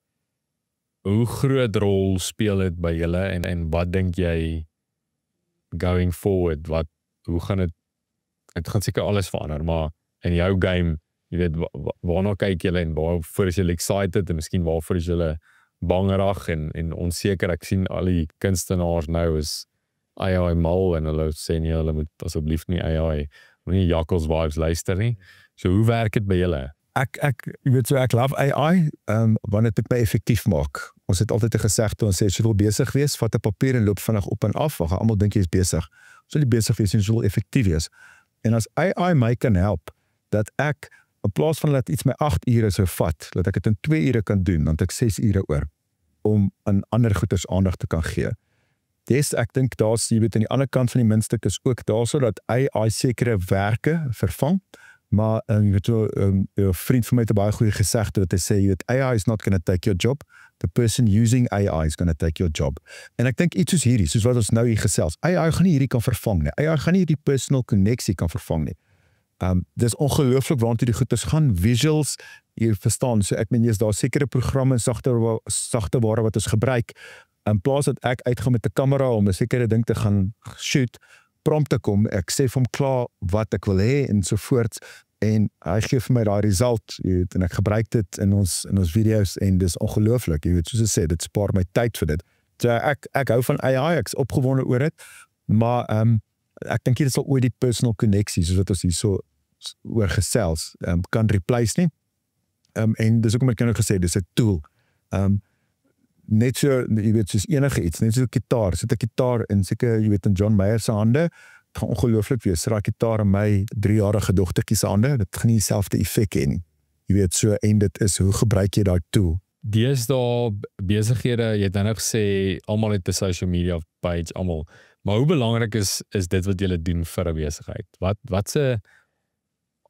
hoe groot rol speel dit by julle, en wat dink jy, going forward, hoe gaan het gaan seker alles verander, maar in jou game, jy weet, waarna kyk julle, en waarvoor is julle excited, en miskien waarvoor is julle bangerig, en onseker, ek sien al die kunstenaars nou is AI mal, en hulle sê nie, hulle moet asseblief nie AI, moenie jakkals vibes luister nie, so hoe werk dit by julle? Jy weet so, ek love AI, wanneer dit my effektief maak. Ons het altyd 'n gesegde, ons sê, as jy wil besig wees, vat 'n papier en loop vinnig op en af, want almal dink jy is besig. So jy besig wees, jy wil effektief wees. En as AI my kan help, dat ek, in plaas van dat iets my 8 ure sou vat, dat ek dit in 2 ure kan doen, dan het ek 6 ure oor, om aan ander goeders aandag te kan gee. Ek dink daar's, jy weet, aan die ander kant van die muntstuk is ook daar, so dat AI sekere werke vervang, maar jy weet so, 'n vriend van my het 'n baie goeie gesegde, dat hy sê, jy weet, AI is not going to take your job, the person using AI is going to take your job. En ek dink iets soos hierdie, soos wat ons nou hier gesels, AI gaan nie hierdie kan vervang nie, AI gaan nie hierdie personal connectie kan vervang nie. Dis ongelooflik waantoe die goeders gaan, visuals, jy verstaan, so ek meen, is daar sekere programme, sagteware wat ons gebruik, in plaas dat ek uitgaan met 'n kamera om 'n sekere ding te gaan shoot, prompt te kom, ek sê vir hom klaar wat ek wil hê en so voort, en hy gee vir my daai result, jy weet, en ek gebruik dit in ons video's, en dis ongelooflik, jy weet, soos ek sê, dit spaar my tyd vir dit. So ek hou van AI, ek is opgewonde oor dit, maar ek dink dit sal ooit die personal connectie, soos wat ons hier so oor gesels, kan replace nie, en dis ook wat ek nou gesê, dis 'n tool, net so, jy weet, soos enige iets, net so 'n gitaar, sit 'n gitaar in seker, jy weet, in John Mayer se hande, het gaan ongelooflik wees, sit daai gitaar in my 3-jarige dogtertjie se hande, dit gaan nie dieselfde effek hê nie, jy weet, so, en dit is, hoe gebruik jy daai tool? Deesdae besighede, jy het nou gesê, almal het 'n social media page, almal, maar hoe belangrik is dit wat julle doen vir 'n besigheid? Wat se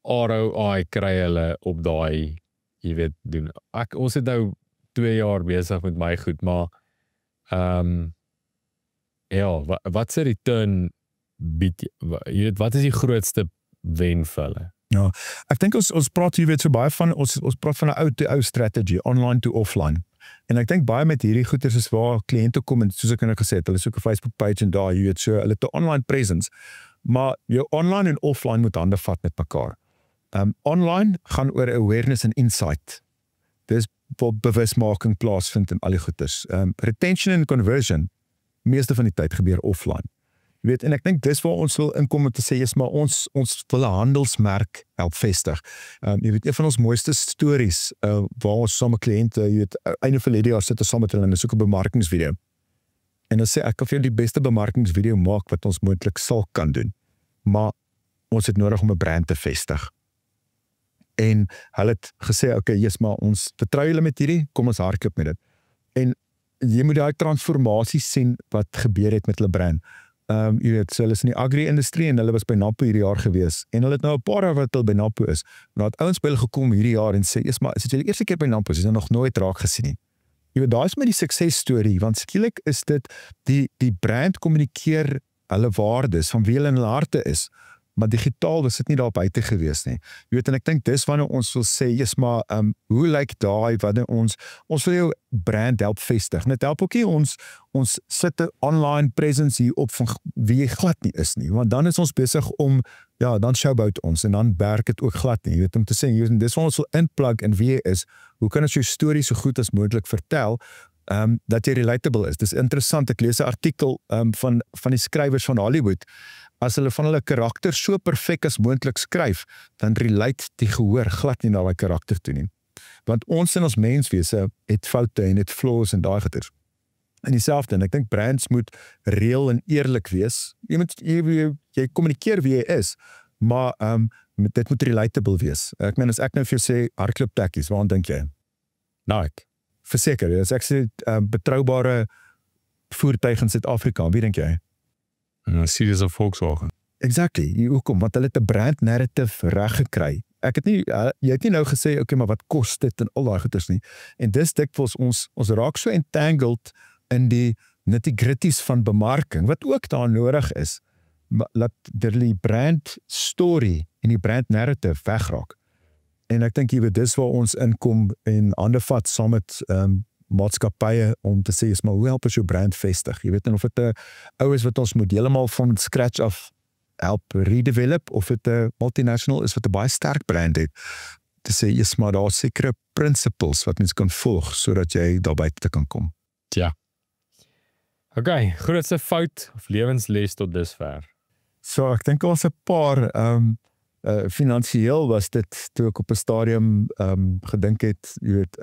ROI kry hulle op daai, jy weet, doen. Ons het nou 2 jaar besig met my goed, maar ja, wat se return bied jy weet, wat is die grootste wen vir hulle? Ja, ek dink ons praat hier weet so baie van ons praat van 'n ou strategy, online to offline. En ek dink baie met hierdie goeders is waar kliënte kom en soos ek nou gesê het, hulle soek 'n Facebook page en daar, jy weet, so hulle het 'n online presence, maar jou online en offline moet hande vat met mekaar. Online gaan oor awareness en insight. Dis waar bewusmaking plaasvind en al die goeders. Retention en conversion, meeste van die tyd gebeur offline. Jy weet, en ek dink dis waar ons wil inkom om te sê, is maar ons wil 'n handelsmerk help vestig. Jy weet, een van ons mooiste stories, waar ons saam met kliënte, jy weet, einde van die jaar sit ons saam met hulle en soek 'n bemarkingsvideo. En dan sê ek kan vir jou die beste bemarkingsvideo maak wat ons moontlik sal kan doen. Maar ons het nodig om 'n brand te vestig. En hulle het gesê, okay, yes, maar ons vertrou julle met hierdie, kom ons hardloop met dit. En jy moet daai transformasie sien wat gebeur het met hulle brand. Jy weet, so hulle is in die agri-industrie en hulle was by NAPO hierdie jaar gewees. En hulle het nou 'n paar jaar wat hulle by NAPO is. Nou het ouens by hulle gekom hierdie jaar en sê, "Eers maar, is dit julle eerste keer by NAPO? Is dit nog nooit raak gesien nie." Jy weet, daai is met die suksesstorie, want skielik is dit die brand kommunikeer hulle waardes van wie hulle in hulle harte is. Maar digitaal was dit nie daar buite gewees nie. Jy weet, en ek dink dis wanneer ons wil sê, yes, maar hoe lyk daai wanneer ons wil jou brand help vestig. Net help ook nie ons sit 'n online presence hier op van wie jy glad nie is nie, want dan is ons besig om, ja, dan showboat ons en dan werk dit ook glad nie. Jy weet, om te sê, dis wat ons wil inplug in wie jy is. Hoe kan ons jou storie so goed as moontlik vertel? Dat jy relatable is. Dis interessant, ek lees 'n artikel van die skrywers van Hollywood. As hulle van hulle karakter so perfek as moontlik skryf, dan relate die gehoor glad nie na daai karakter toe nie. Want ons in ons menswese het foute en het flaws en daai goeters. En dieselfde, en ek dink brands moet reël en eerlik wees. Jy kommunikeer wie jy is, maar dit moet relatable wees. Ek meen, as ek nou vir jou sê hardloop tekkies, waaraan dink jy? Nike. Verseker, as ek sê betroubare voertuig in Suid-Afrika, wie dink jy? Series of Volkswagen. Exactly, hoekom? Want hulle het 'n brand narrative reg gekry. Ek het nie, jy het nie nou gesê, okay, maar wat kos dit en al daai goeders nie. En dis dikwels ons raak so entangled in die nitty-gritties van bemarking, wat ook daar nodig is, laat die brand story en die brand narrative wegraak. En ek dink jy weet, dis waar ons inkom en hande vat saam met maatskappye om te sê, is maar hoe help ons jou brand vestig? Jy weet, en of dit 'n ou is wat ons moet heeltemal van scratch af help redevelop, of dit 'n multinational is wat 'n baie sterk brand het, te sê, is maar daar sekere principles wat mens kan volg, sodat jy daar buite kan kom. Ja. Okay, grootste fout of lewensles tot dusver? So, ek dink ons 'n paar, finansieel was dit, toe ek op 'n stadium gedink het, jy weet,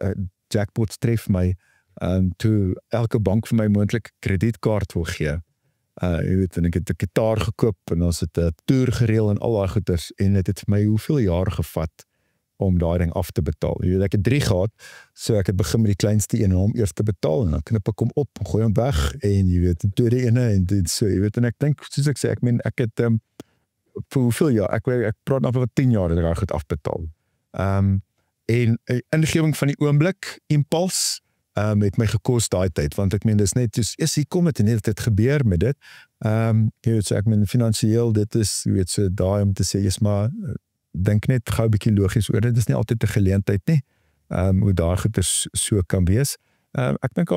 jackpots tref my, toe elke bank vir my moontlik kredietkaart wil gee. Jy weet, en ek het 'n gitaar gekoop en ons het 'n toer gereël en al daai goeders, en dit het vir my hoeveel jaar gevat om daai ding af te betaal. Jy weet, ek het 3 gehad, so ek het begin met die kleinste een en hom eers te betaal, en dan knip ek hom op en gooi hom weg, en jy weet, die tweede ene, en so, jy weet, en ek dink, soos ek sê, ek het vir hoeveel jaar, ek praat nou van 10 jaar dat ek daar goed afbetaal. En ingewing van die oomblik, impuls, het my gekos daai tyd, want ek meen, dis net, dus, hier kom het en net dit gebeur met dit. Jy weet, so ek meen, finansieel, dit is, jy weet, so daai om te sê, is maar, dink net gou 'n bietjie logies oor, dit is nie altyd 'n geleentheid nie, hoe daar goed so kan wees. Ek dink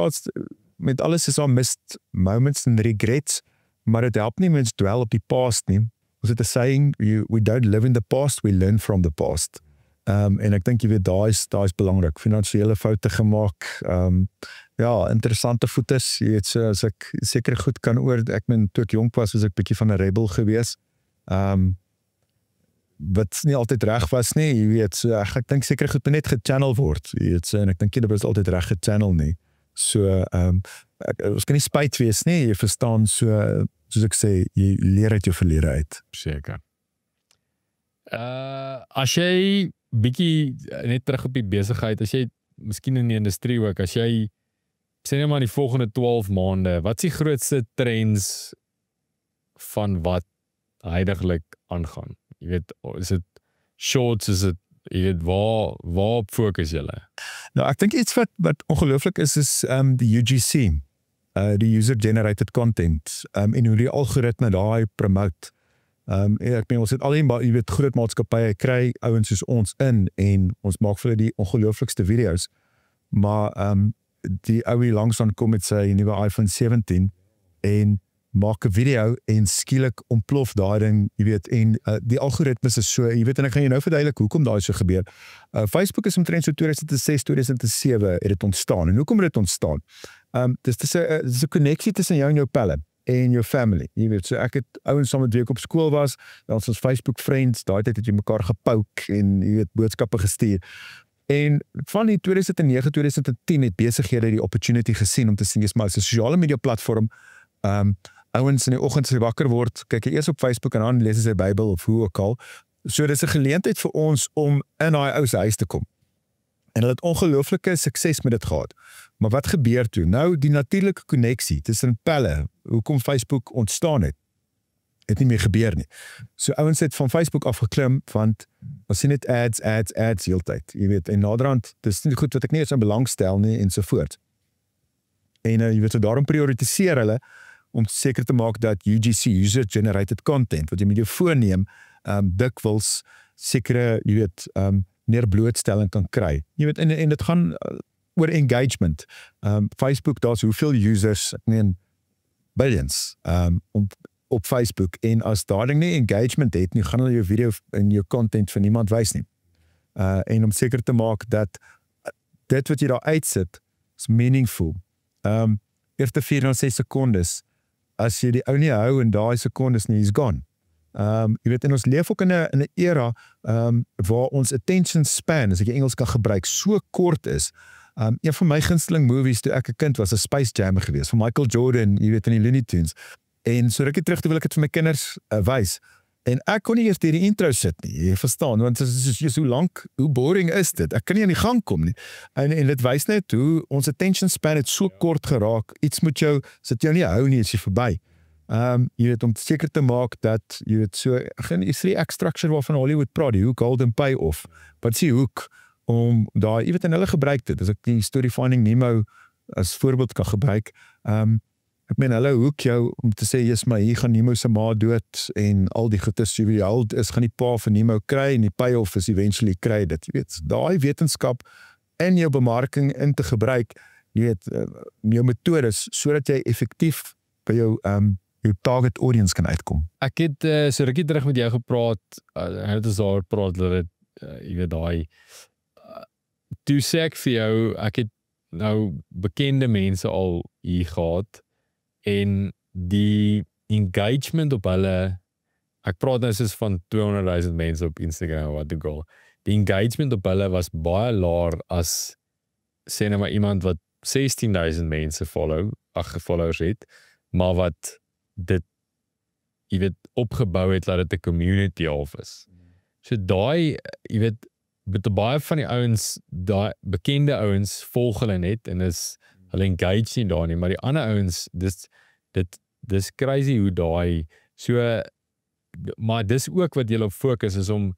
met alles is daar missed moments en regrets, maar dit help nie mens dwel op die past nie. Ons het 'n saying, we don't live in the past, we learn from the past. En ek dink jy weet, daar is belangrik, finansiële foute gemaak, ja, interessante voetes, jy weet, so as ek seker goed kan oor, ek meen, toe ek jonk was ek bietjie van 'n rebel gewees, wat nie altyd reg was nie, jy weet, so ek dink seker goed net gechannel word, jy weet, so, en ek dink jy, dit was altyd reg gechannel nie, so, ons kan nie spyt wees nie, jy verstaan, so, soos ek sê, jy leer uit jou verlede uit. Seker. As jy bietjie net terug op die besigheid, as jy miskien in die industrie ook, as jy sê net maar die volgende 12 maande, wat is die grootste trends van wat huidiglik aangaan? Jy weet, is dit shorts is dit, jy weet, waar fokus julle? Nou, ek dink iets wat ongelooflik is die UGC, die User Generated Content, en hoe die algoritme daai promote. Ek meen, ons het al jy weet, groot maatskappye kry ouens soos ons in, en ons maak vir hulle die ongelooflikste video's, maar die ouwe langs aan kom met sy nuwe iPhone 17, en maak 'n video en skielik ontplof daai ding, jy weet, en die algoritmes is so, jy weet, en ek gaan jou nou verduidelik hoekom daai so gebeur. Facebook is omtrent so 2006, 2007 het dit ontstaan. En hoekom het dit ontstaan? Dis 'n koneksie tussen jou en jou pelle en jou family. Jy weet, so ek het ouens saam met wie ek op skool was, ons was Facebook friends, daai tyd het jy mekaar gepouk en jy weet boodskappe gestuur. En van die 2009, 2010 het besighede die opportunity gesien om te sien, jy's maar 'n sosiale media platform, ouens in die oggend as hy wakker word, kyk hy eers op Facebook en dan lees hy sy Bybel of hoe ook al. So dis 'n geleentheid vir ons om in daai ou se huis te kom. En hulle het ongelooflike sukses met dit gehad. Maar wat gebeur toe? Nou die natuurlike koneksie tussen pelle, hoekom Facebook ontstaan het nie meer gebeur nie. So ouens het van Facebook afgeklim, want ons sien net ads heeltyd, jy weet, en naderhand, dis nie goed wat ek nie eens aan belangstel nie, en so voort. En jy weet, so daarom prioritiseer hulle, om seker te maak dat UGC, User Generated Content, wat jy met jou foon neem, dikwels sekere, jy weet, meer blootstelling kan kry. Jy weet, en dit gaan oor engagement. Facebook, daar's hoeveel users, ek meen, billions, op Facebook, en as daar ding nie engagement het nie, gaan hulle jou video en jou content vir niemand wys nie. En om seker te maak dat dit wat jy daar uitsit, is meaningful. Eerste 4 na 6 sekondes, as jy die ou nie hou en daai sekondes nie, is gone. Jy weet, en ons leef ook in 'n era waar ons attention span, as ek Engels kan gebruik, so kort is. Een van my gunsteling movies toe ek 'n kind was, 'n Space Jam gewees, van Michael Jordan, jy weet, in die Looney Tunes. En so rukkie terug, toe wil ek het vir my kinders wys. En ek kon nie eers die intro sit nie, jy verstaan, want hoe lank, hoe boring is dit? Ek kan nie aan die gang kom nie. En dit wys net hoe ons attention span het so kort geraak, iets moet jou, sit jou nie hou nie, is jy verby. Jy weet, om seker te maak dat, jy weet, so, is die extraction waarvan Hollywood praat, die hoek, Golden Payoff, wat is die hoek, om daar, jy weet, en hulle gebruik dit, as ek die story Finding Nemo as voorbeeld kan gebruik, ek meen, hulle hoek jou om te sê, yes, maar hier gaan Nemo se ma dood, en al die goedes, jy weet, is gaan die pa van Nemo kry, en die payoff is eventually kry dit, jy weet, daai wetenskap in jou bemarking in te gebruik, jy weet, jou methodes, sodat jy effektief by jou target audience kan uitkom. Ek het so rukkie terug met jou gepraat, het ons daar praat, dat het, jy weet, daai, toe sê ek vir jou, ek het nou bekende mense al hier gehad, en die engagement op hulle, ek praat nou soos van 200,000 mense op Instagram, wat ook al, die engagement op hulle was baie laer as, sê nou maar iemand wat 16,000 mense followers het, maar wat dit, jy weet, opgebou het, dat dit 'n community half is. So daai, jy weet, met baie van die ouens, daai bekende ouens volg hulle net, en hulle engage nie daar nie, maar die ander ouens, dis crazy hoe daai, so, maar dis ook wat jy op fokus, is om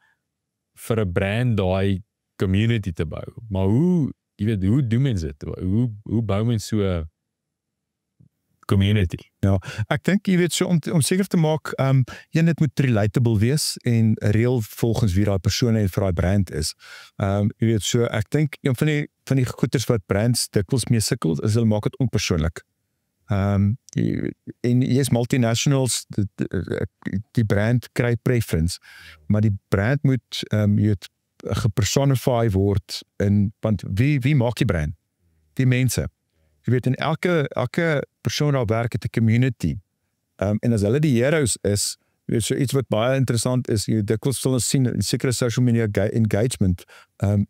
vir 'n brand daai community te bou. Maar hoe, jy weet, hoe doen mens dit? Hoe bou mens so community? Ja, ek dink, jy weet, so om seker te maak, dit moet relatable wees, en reël volgens wie daai persoon en vir daai brand is. Jy weet, so ek dink, een van die goeders wat brands dikwels mee sukkel, is hulle maak dit onpersoonlik. En jy is multinationals, die brand kry preference, maar die brand moet, jy weet, gepersonify word, want wie maak die brand? Die mense. Jy weet, en elke persoon daar werk het 'n community. En as hulle die heroes is, jy weet, so iets wat baie interessant is, jy dikwels sal ons sien, sekere social media engagement,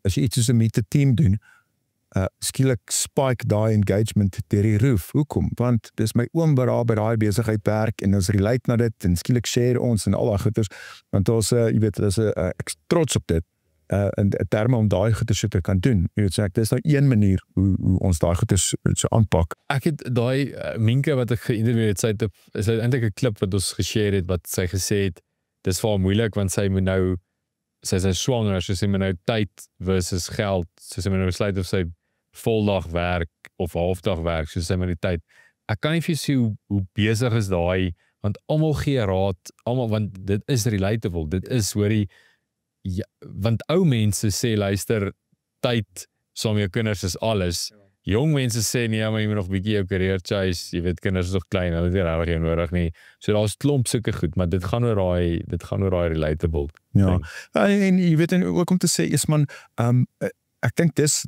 as jy iets soos 'n meet the team doen, skielik spike daai engagement deur die roof. Hoekom? Want dis my oom by daai besigheid werk, en ons relate na dit, en skielik share ons, en al daai goeders, want ons, jy weet, ek is trots op dit, in terme om daai goeders te kan doen. Jy weet, so dis nou een manier hoe ons daai goeders so aanpak. Ek het daai Minke wat ek geïnterview het, is eintlik 'n klip wat ons geshare het, wat sy gesê het, dis vir haar moeilik, want sy moet nou sy is swanger, so sy moet nou tyd versus geld, so sy moet nou besluit of sy voldag werk of halfdag werk, so sy moet die tyd. Ek kan nie vir jou sê hoe besig is daai, want almal gee raad, want dit is relatable, dit is, hoorie, ja, want ou mense sê, luister, tyd saam jou kinders is alles. Jong mense sê, nee, maar jy moet nog bietjie jou career chase, jy weet, kinders is nog klein, hulle het nie regtig jou nodig nie. So daar's klomp sulke goed, maar dit gaan oor daai relatable. Ja, en jy weet, en ook om te sê, is man, ek dink dis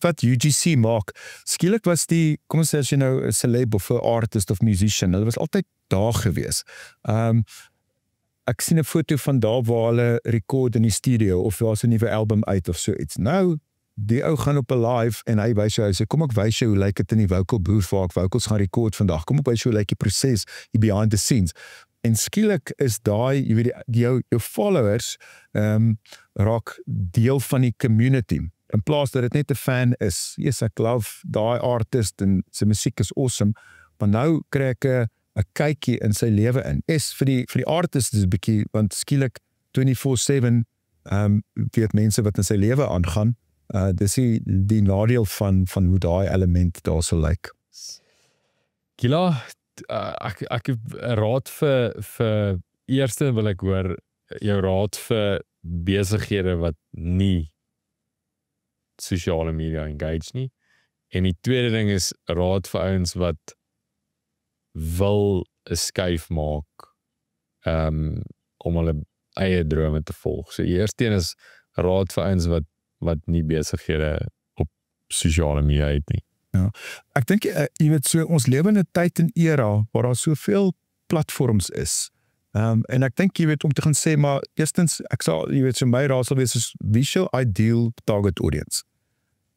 wat UGC maak. Skielik was die, kom ons sê as jy nou 'n celeb of 'n artist of musician, hulle was altyd daar gewees. Ek sien 'n foto van daar waar hulle rekord in die studio of daar's 'n nuwe album uit of so iets. Nou, die ou gaan op 'n live en hy wys jou, hy sê, kom ek wys jou hoe lyk dit in die vocal booth waar ek vocals gaan rekord vandag. Kom ek wys jou hoe lyk die proses, die behind the scenes. En skielik is daai, jy weet, jou followers raak deel van die community. In plaas dat dit net 'n fan is. Yes, ek love daai artist en sy musiek is awesome, maar nou kry ek 'n kykie in sy lewe in. Vir die artist is 'n bietjie, want skielik 24/7 weet mense wat in sy lewe aangaan. Dis die nadeel van hoe daai element daar sal lyk. Kila, ek heb 'n raad vir eerste wil ek hoor jou raad vir besighede wat nie sosiale media engage nie. En die tweede ding is raad vir ouens wat wil 'n skuif maak om hulle eie drome te volg. So die eerste een is raad vir ouens wat nie besighede op sosiale media het nie. Ja, ek dink jy weet so, ons lewe in 'n tyd en era waar daar soveel platforms is. En ek dink jy weet om te gaan sê, maar eerstens, ek sal, jy weet, so my raad sal wees is visual ideal target audience.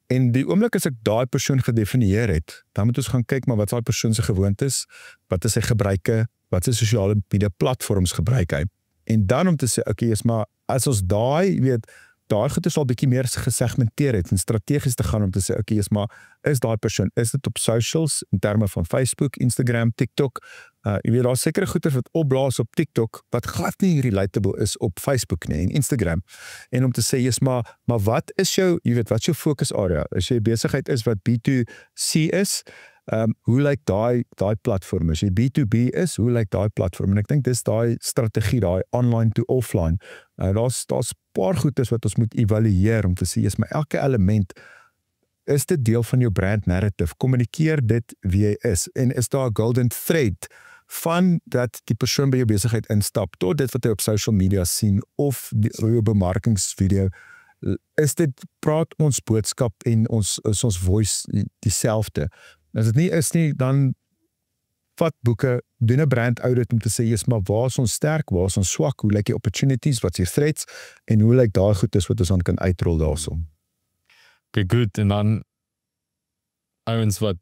En die oomblik as ek daai persoon gedefinieer het, dan moet ons gaan kyk, maar wat is daai persoon se gewoontes, wat is sy gebruike, wat is sosiale media platforms gebruik hy. En dan om te sê, okay, is maar as ons daai, jy weet, daar het ons al bietjie meer gesegmenteer het en strategies te gaan om te sê, okay, is daai persoon, is dit op socials in terme van Facebook, Instagram, TikTok, jy weet, daar sekere goeders wat opblaas op TikTok, wat glad nie relatable is op Facebook nie, en Instagram, en om te sê, maar wat is jou, jy weet, wat is jou focus area, as jy besigheid is wat B2C is, hoe lyk daai platform, as jy B2B is, hoe lyk daai platform, en ek dink dis daai strategie, daai online to offline, daar's paar goedes wat ons moet evalueer, om te sê, maar elke element, is dit deel van jou brand narrative, kommunikeer dit wie jy is, en is daar 'n golden thread, van dat die persoon by jou besigheid instap, tot dit wat hy op social media sien, of jou bemarkingsvideo, is dit, praat ons boodskap en ons voice dieselfde. As dit nie is nie, dan vat boeke, doen 'n brand audit om te sê, maar waar is ons sterk, waar is ons swak, hoe lyk die opportunities, wat is die threats, en hoe lyk daai goedes wat ons dan kan uitrol daarsom. Okay, goed, en dan ouens wat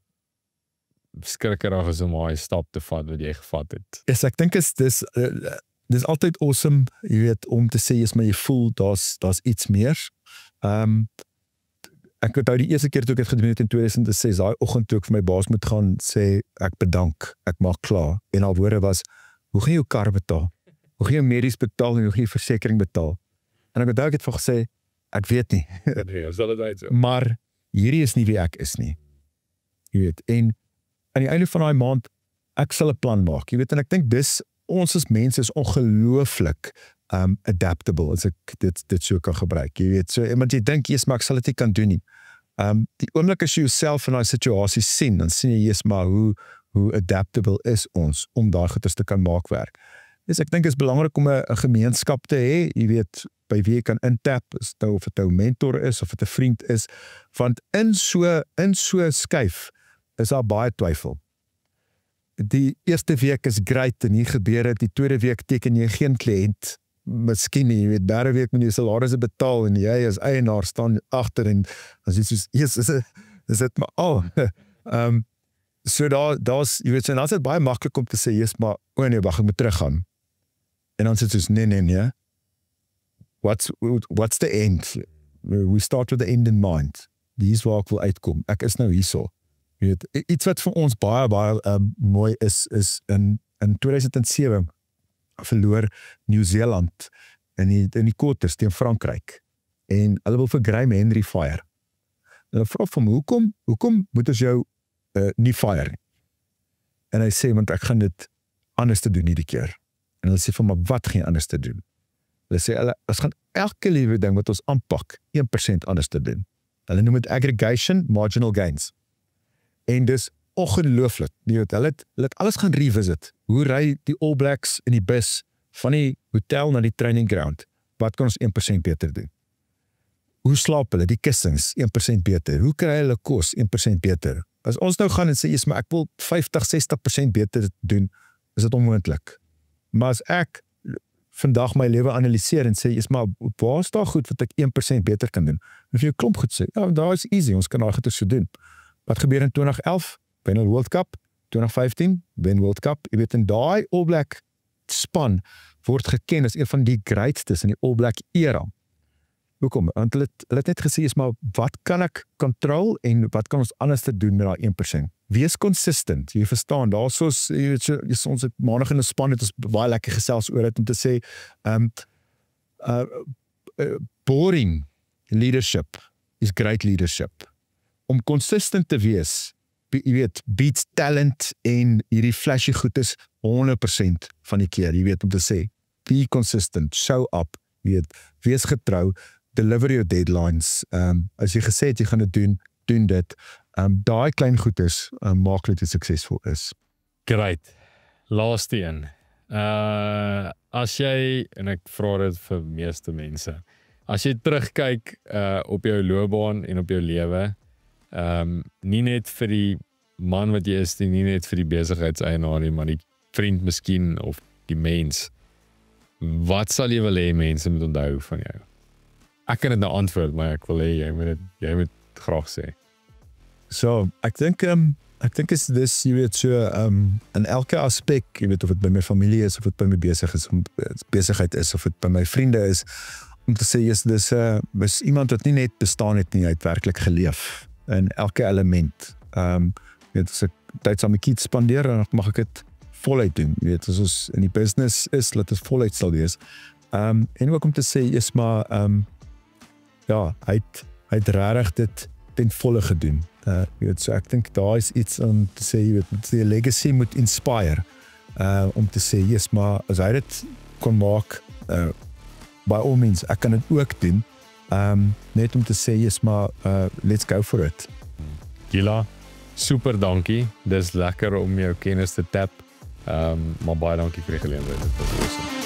skrikkerig is om daai stap te vat wat jy gevat het. Yes, ek dink dis altyd awesome, jy weet, om te sê, maar jy voel, daar's iets meer. Ek onthou die eerste keer toe ek het gedoen het in 2006, daai oggend toe ek vir my baas moet gaan sê, ek bedank, ek maak klaar. En al woorde was, hoe gaan jy jou kar betaal? Hoe gaan jy medies betaal en hoe gaan jy versekering betaal? En ek onthou ek het vir gesê, ek weet nie. Nee, sal dit uit so. Maar hierdie is nie wie ek is nie. Jy weet, en aan die einde van daai maand, ek sal 'n plan maak. Jy weet, en ek dink ons as mense is ongelooflik adaptable, as ek dit so kan gebruik. Jy weet, so iemand jy dink, maar ek sal dit nie kan doen nie. Die oomblik as jy jouself in daai situasie sien, dan sien jy, maar hoe adaptable is ons, om daai goeders te kan maak werk. Dus ek dink is belangrik om 'n gemeenskap te hê, jy weet, by wie jy kan intap, of dit 'n mentor is, of dit 'n vriend is, want in so skuif, is daar baie twyfel. Die eerste week is great en hier gebeur dit, die tweede week teken jy geen kliënt, miskien nie, jy weet, derde week moet jy salarisse betaal en jy as eienaar staan agter en as jy soos, is dit maar al. So daar's, jy weet, so dan is dit baie maklik om te sê, maar, nee, wag, ek moet teruggaan. En dan sê jy soos, nee, what's the end? We start with the end in mind. Die is waar ek wil uitkom, ek is nou hierso. Jy weet, iets wat vir ons baie mooi is in 2007 verloor Nieu-Seeland in die quarters teen Frankryk en hulle wil vir Graham Henry fire. En hulle vra van hoekom moet ons jou nie fire nie? En hy sê, want ek gaan dit anders te doen hierdie keer. En hulle sê van, maar wat gaan jy anders te doen? Hulle sê, ons gaan elke liewe ding wat ons aanpak, 1% anders te doen. Hulle noem het aggregation, marginal gains. En dus ongelooflik, hulle het alles gaan revisit. Hoe ry die All Blacks in die bus van die hotel na die training ground? Wat kan ons 1% beter doen? Hoe slaap hulle, die kussings, 1% beter? Hoe kry hulle kos, 1% beter? As ons nou gaan en sê, maar ek wil 50-60% beter doen, is dit onmoontlik. Maar as ek vandag my lewe analyseer en sê, maar waar is daar goed wat ek 1% beter kan doen? En vir jou klomp goed sê, ja, daar is easy, ons kan daar goed so doen. Wat gebeur in 2011? Wen hulle World Cup, 2015, wen World Cup, jy weet, en daai All Black span word geken as een van die greatstes in die All Black era. Hoekom? Want hulle het net gesê, maar wat kan ek control en wat kan ons anders te doen met daai 1%? Wees consistent, jy verstaan, daar soos, jy weet, ons het maandag in 'n span het ons baie lekker gesels oor dit om te sê, boring leadership is great leadership. Om consistent te wees, jy weet, beats talent en hierdie flashy goed is 100% van die keer, jy weet, om te sê, be consistent, show up, jy weet, wees getrou, deliver your deadlines, as jy gesê het, jy gaan dit doen dit, daai klein goed is, maak dat jy suksesvol is. Great, laaste een, as jy, en ek vra dit vir meeste mense, as jy terugkyk op jou loopbaan en op jou lewe, nie net vir die man wat jy is, nie net vir die besigheidseienaar nie, maar die vriend miskien of die mens. Wat sal jy wil hê mense moet onthou van jou? Ek kan dit nou antwoord, maar ek wil hê jy moet graag sê. So, ek dink is dis, jy weet, so, in elke aspek, jy weet, of dit by my familie is, of dit by my besigheid is, of dit by my vriende is, om te sê, dis iemand wat nie net bestaan het nie, hy het werklik geleef, in elke element. Weet, as ek tyd saam met kids spandeer, dan mag ek dit voluit doen. Jy weet, as ons in die business is, laat het voluit sal wees. En ook om te sê, maar, ja, hy het rarig dit ten volle gedoen. Jy weet, so ek dink, daar is iets om te sê, jy weet, die legacy moet inspire, om te sê, maar, as hy dit kon maak, by all means, ek kan dit ook doen, net om te sê, maar, let's go for it. Gila, super dankie, dis lekker om jou kennis te tap, maar baie dankie vir die geleentheid, dit was awesome.